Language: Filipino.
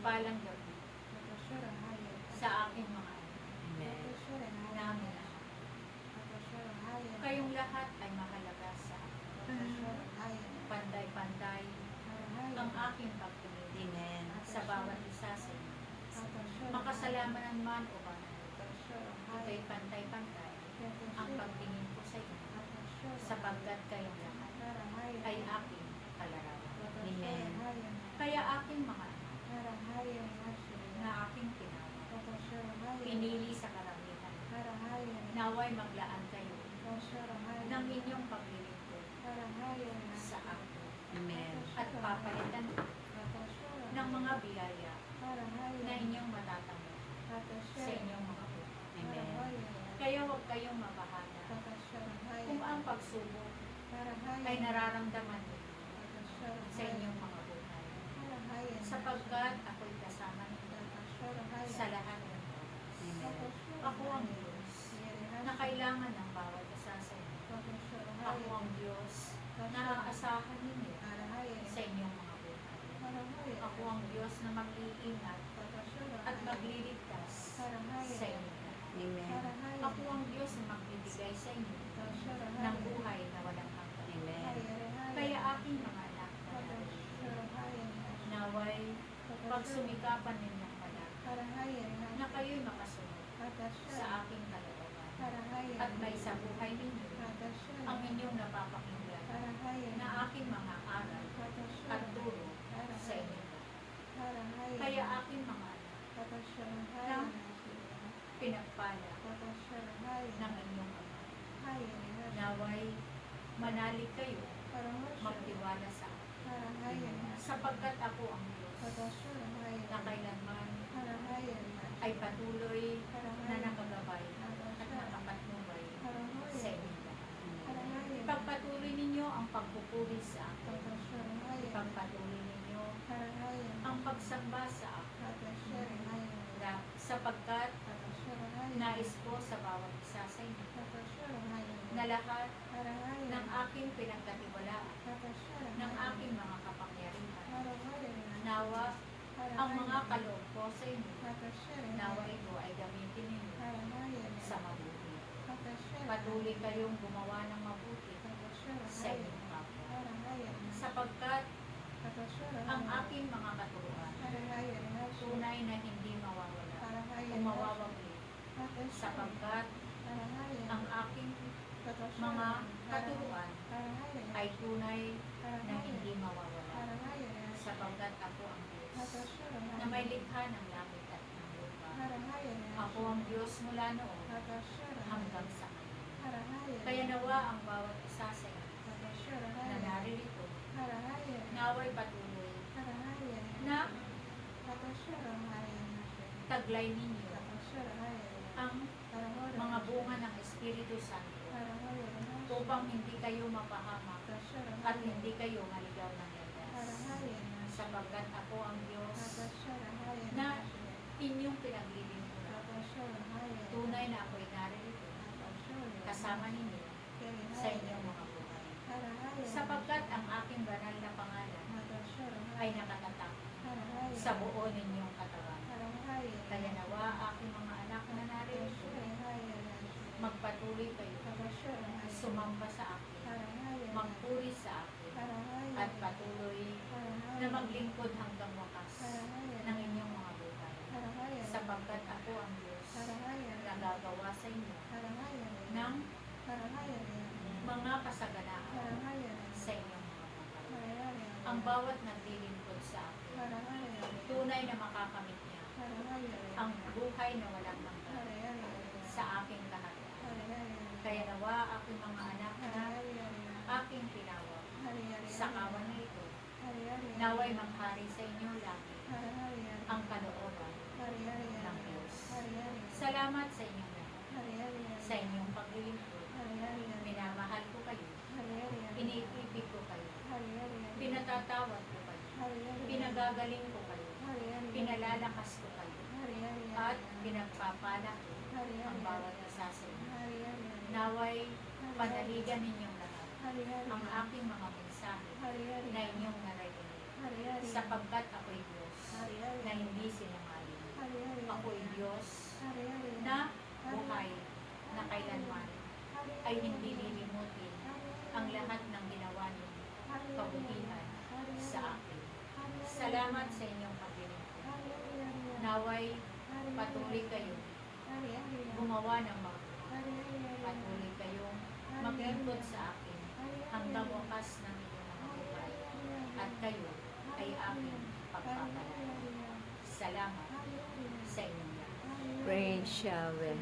Pinagpalang gabi sa aking mga anak Amen. namin. Kayong lahat ay mahalaga sa akin. Pantay-pantay ang aking pagtingin Amen. sa bawat isa sa inyo. Makasalanan man o ba ikay pantay-pantay ang pagtingin ko sa inyo sapagkat kayong lahat ay aking kalarawan. Amen. Kaya aking mga anak na aking tinawag, pinili sa karamihan, naway maglaan kayo ng inyong paglilingkod sa akin Amen. at papalitan ko ng mga biyaya na inyong matatanggap sa inyong mga buhay. Amen. Kaya huwag kayong mabahala kung ang pagsubok ay nararamdaman niyo sa inyong mga buhay, sapagkat ako'y kasama ninyo sa lahat ng oras. Amen. Ako ang Diyos na kailangan ng bawat isa sa inyo. Ako ang Diyos na aasahan ninyo sa inyong mga buhay. Ako ang Diyos na mag-iingat at magliligtas sa inyo. Amen. Ako ang Diyos na magbibigay sa inyo ng buhay na walang hanggan. Amen. Kaya aking mga anak naway pagsumikapan ninyong malaki na kayo'y makasunod sa aking kalooban at may sa buhay ninyo ang inyong napapakinggan na aking mga aral at turo sa inyo. Kaya aking mga anak na pinagpala ng inyong ama, naway manalig kayo, magtiwala sa akin, sapagkat ako ang Diyos na kailanman ay patuloy na nakagabay at nakapatnubay sa inyo. Ipagpatuloy ninyo ang pagpupuri sa akin. Ipagpatuloy ninyo ang pagsamba sa akin. Sapagkat nais ko sa bawat isa sa inyo na lahat ng aking pinagkatiwalaan, ng aking mga kapangyarihan, nawa ang mga kaloob ko sa inyo, nawa ito ay gamitin ninyo sa mabuti. Patuloy kayong gumawa ng mabuti sa inyong kapwa, sapagkat ang aking mga katuruan tunay na hindi mawawala o mawawagli, sapagkat ang aking mga katuruan ay tunay na hindi mawawala, sapagkat ako ang Diyos na may likha ng langit at ng lupa. Ako ang Diyos mula noon hanggang sa ngayon. Kaya nawa ang bawat isa sa inyo na naririto, naway patuloy na taglay ninyo ang mga bunga ng Espiritu Santo upang hindi kayo mapahamak at hindi kayo maligaw ng landas, sapagkat ako ang Diyos na inyong pinaglilingkuran. Tunay na ako'y naririto kasama ninyo sa inyong mga buhay, sapagkat ang aking banal na pangalan ay nakatatak sa buo ninyong katawan. Kaya nawa aking mga anak na naririto, magpatuloy kayo, sumamba sa akin, magpuri sa akin, at patuloy na maglingkod hanggang wakas ng inyong mga buhay, sapagkat ako ang Diyos na gagawa sa inyo ng mga kasaganaan sa inyong mga buhay. Ang bawat naglilingkod sa akin, tunay na makakamit niya ang buhay na walang hanggan sa aking kaharian. Kaya nawa aking mga anak na aking tinawag sa kawan na ito, naway maghari sa inyo lagi ang kalooban ng Diyos. Salamat sa inyong lahat, sa inyong paglilingkod. Minamahal ko kayo, iniibig ko kayo, pinatatawad ko kayo, pinagagaling ko kayo, pinalalakas ko kayo, at pinagpapala ko ang bawat isa sa inyo. Naway panaligan ninyong lahat ang aking mga mensahe na inyong naririnig sapagkat ako'y Diyos na hindi sinungaling. Ako'y Diyos na buhay na kailanman ay hindi lilimutin ang lahat ng ginawa niyo kabutihan sa akin. Salamat sa inyong paglilingkod. Naway patuloy kayo gumawa ng mabuti. Patuloy kayong maglingkod sa akin hanggang wakas ng inyong mga buhay. At kayo ay aking pagpapalala. Salamat sa inyo. Praise Yahweh.